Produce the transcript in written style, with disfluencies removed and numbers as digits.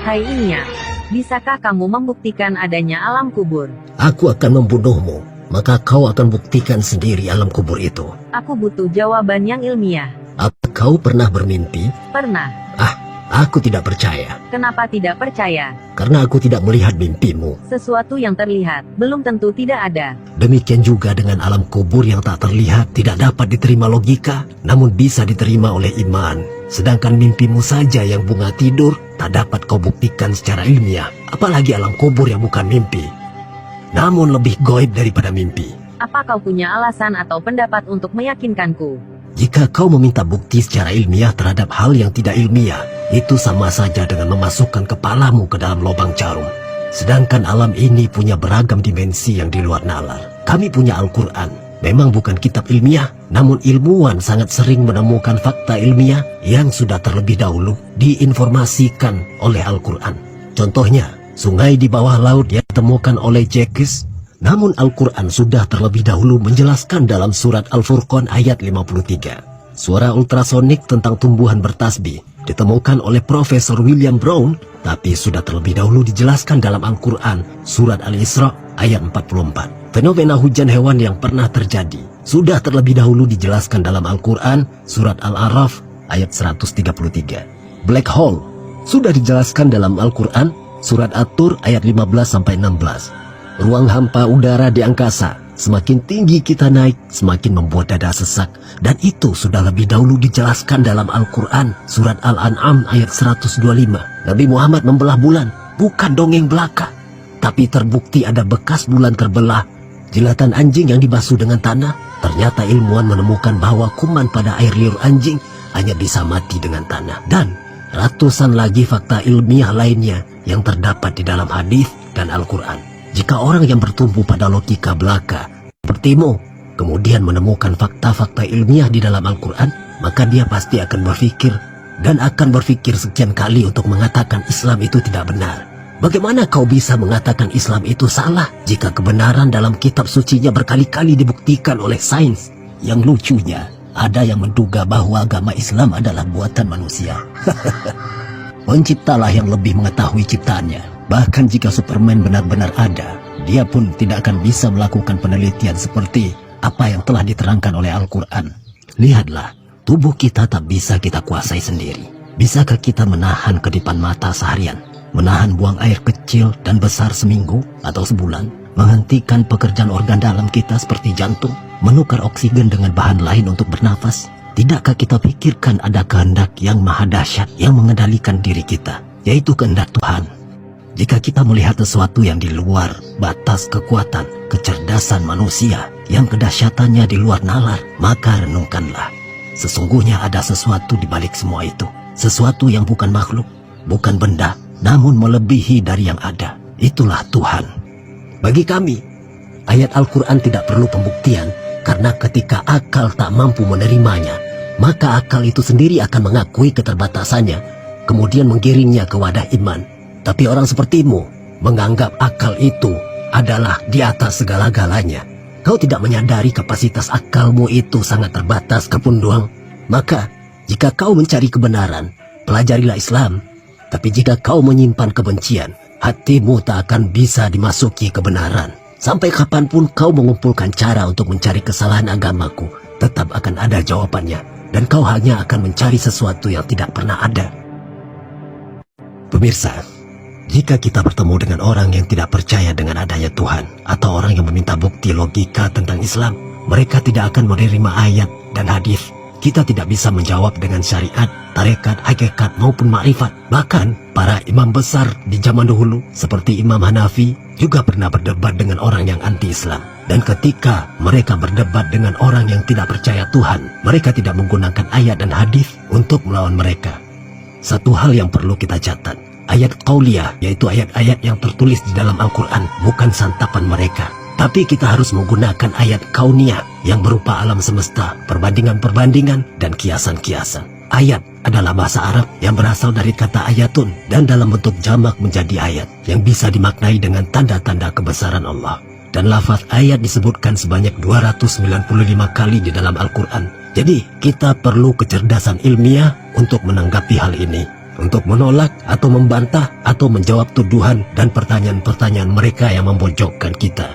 Hai Ilmiah, bisakah kamu membuktikan adanya alam kubur? Aku akan membunuhmu, maka kau akan buktikan sendiri alam kubur itu. Aku butuh jawaban yang ilmiah. Apa kau pernah bermimpi? Pernah. Aku tidak percaya. Kenapa tidak percaya? Karena aku tidak melihat mimpimu. Sesuatu yang terlihat, belum tentu tidak ada. Demikian juga dengan alam kubur yang tak terlihat, tidak dapat diterima logika, namun bisa diterima oleh iman. Sedangkan mimpimu saja yang bunga tidur, tak dapat kau buktikan secara ilmiah. Apalagi alam kubur yang bukan mimpi, namun lebih goib daripada mimpi. Apa kau punya alasan atau pendapat untuk meyakinkanku? Jika kau meminta bukti secara ilmiah terhadap hal yang tidak ilmiah, itu sama saja dengan memasukkan kepalamu ke dalam lubang jarum. Sedangkan alam ini punya beragam dimensi yang di luar nalar. Kami punya Al-Quran. Memang bukan kitab ilmiah, namun ilmuwan sangat sering menemukan fakta ilmiah yang sudah terlebih dahulu diinformasikan oleh Al-Quran. Contohnya, sungai di bawah laut yang ditemukan oleh Jekis, namun Al-Quran sudah terlebih dahulu menjelaskan dalam surat Al-Furqan ayat 53. Suara ultrasonik tentang tumbuhan bertasbih ditemukan oleh Profesor William Brown, tapi sudah terlebih dahulu dijelaskan dalam Al-Quran surat Al-Isra ayat 44. Fenomena hujan hewan yang pernah terjadi sudah terlebih dahulu dijelaskan dalam Al-Quran surat Al-A'raf ayat 133. Black hole sudah dijelaskan dalam Al-Quran surat At-Tur ayat 15-16. Ruang hampa udara di angkasa, semakin tinggi kita naik, semakin membuat dada sesak. Dan itu sudah lebih dahulu dijelaskan dalam Al-Quran, surat Al-An'am ayat 125. Nabi Muhammad membelah bulan, bukan dongeng belaka. Tapi terbukti ada bekas bulan terbelah. Jilatan anjing yang dibasuh dengan tanah, ternyata ilmuwan menemukan bahwa kuman pada air liur anjing hanya bisa mati dengan tanah. Dan ratusan lagi fakta ilmiah lainnya yang terdapat di dalam hadis dan Al-Quran. Jika orang yang bertumbuh pada logika belaka sepertimu kemudian menemukan fakta-fakta ilmiah di dalam Al-Quran, maka dia pasti akan berpikir dan akan berpikir sekian kali untuk mengatakan Islam itu tidak benar. Bagaimana kau bisa mengatakan Islam itu salah jika kebenaran dalam kitab sucinya berkali-kali dibuktikan oleh sains? Yang lucunya, ada yang menduga bahwa agama Islam adalah buatan manusia. Penciptalah yang lebih mengetahui ciptaannya. Bahkan jika Superman benar-benar ada, dia pun tidak akan bisa melakukan penelitian seperti apa yang telah diterangkan oleh Al-Quran. Lihatlah, tubuh kita tak bisa kita kuasai sendiri. Bisakah kita menahan kedipan mata seharian? Menahan buang air kecil dan besar seminggu atau sebulan? Menghentikan pekerjaan organ dalam kita seperti jantung? Menukar oksigen dengan bahan lain untuk bernafas? Tidakkah kita pikirkan ada kehendak yang maha dahsyat yang mengendalikan diri kita, yaitu kehendak Tuhan? Jika kita melihat sesuatu yang di luar batas kekuatan, kecerdasan manusia, yang kedahsyatannya di luar nalar, maka renungkanlah. Sesungguhnya ada sesuatu di balik semua itu. Sesuatu yang bukan makhluk, bukan benda, namun melebihi dari yang ada. Itulah Tuhan. Bagi kami, ayat Al-Quran tidak perlu pembuktian, karena ketika akal tak mampu menerimanya, maka akal itu sendiri akan mengakui keterbatasannya, kemudian menggiringnya ke wadah iman. Tapi orang sepertimu menganggap akal itu adalah di atas segala-galanya. Kau tidak menyadari kapasitas akalmu itu sangat terbatas kepunduang. Maka, jika kau mencari kebenaran, pelajarilah Islam. Tapi jika kau menyimpan kebencian, hatimu tak akan bisa dimasuki kebenaran. Sampai kapanpun kau mengumpulkan cara untuk mencari kesalahan agamaku, tetap akan ada jawabannya. Dan kau hanya akan mencari sesuatu yang tidak pernah ada. Pemirsa, jika kita bertemu dengan orang yang tidak percaya dengan adanya Tuhan, atau orang yang meminta bukti logika tentang Islam, mereka tidak akan menerima ayat dan hadis. Kita tidak bisa menjawab dengan syariat, tarekat, hakikat maupun makrifat. Bahkan para imam besar di zaman dahulu seperti Imam Hanafi juga pernah berdebat dengan orang yang anti-Islam. Dan ketika mereka berdebat dengan orang yang tidak percaya Tuhan, mereka tidak menggunakan ayat dan hadis untuk melawan mereka. Satu hal yang perlu kita catat, ayat qauliyah, yaitu ayat-ayat yang tertulis di dalam Al-Quran, bukan santapan mereka. Tapi kita harus menggunakan ayat kauniyah yang berupa alam semesta, perbandingan-perbandingan, dan kiasan-kiasan. Ayat adalah bahasa Arab yang berasal dari kata ayatun dan dalam bentuk jamak menjadi ayat yang bisa dimaknai dengan tanda-tanda kebesaran Allah. Dan lafaz ayat disebutkan sebanyak 295 kali di dalam Al-Quran. Jadi kita perlu kecerdasan ilmiah untuk menanggapi hal ini. untuk menolak atau membantah atau menjawab tuduhan dan pertanyaan-pertanyaan mereka yang memojokkan kita.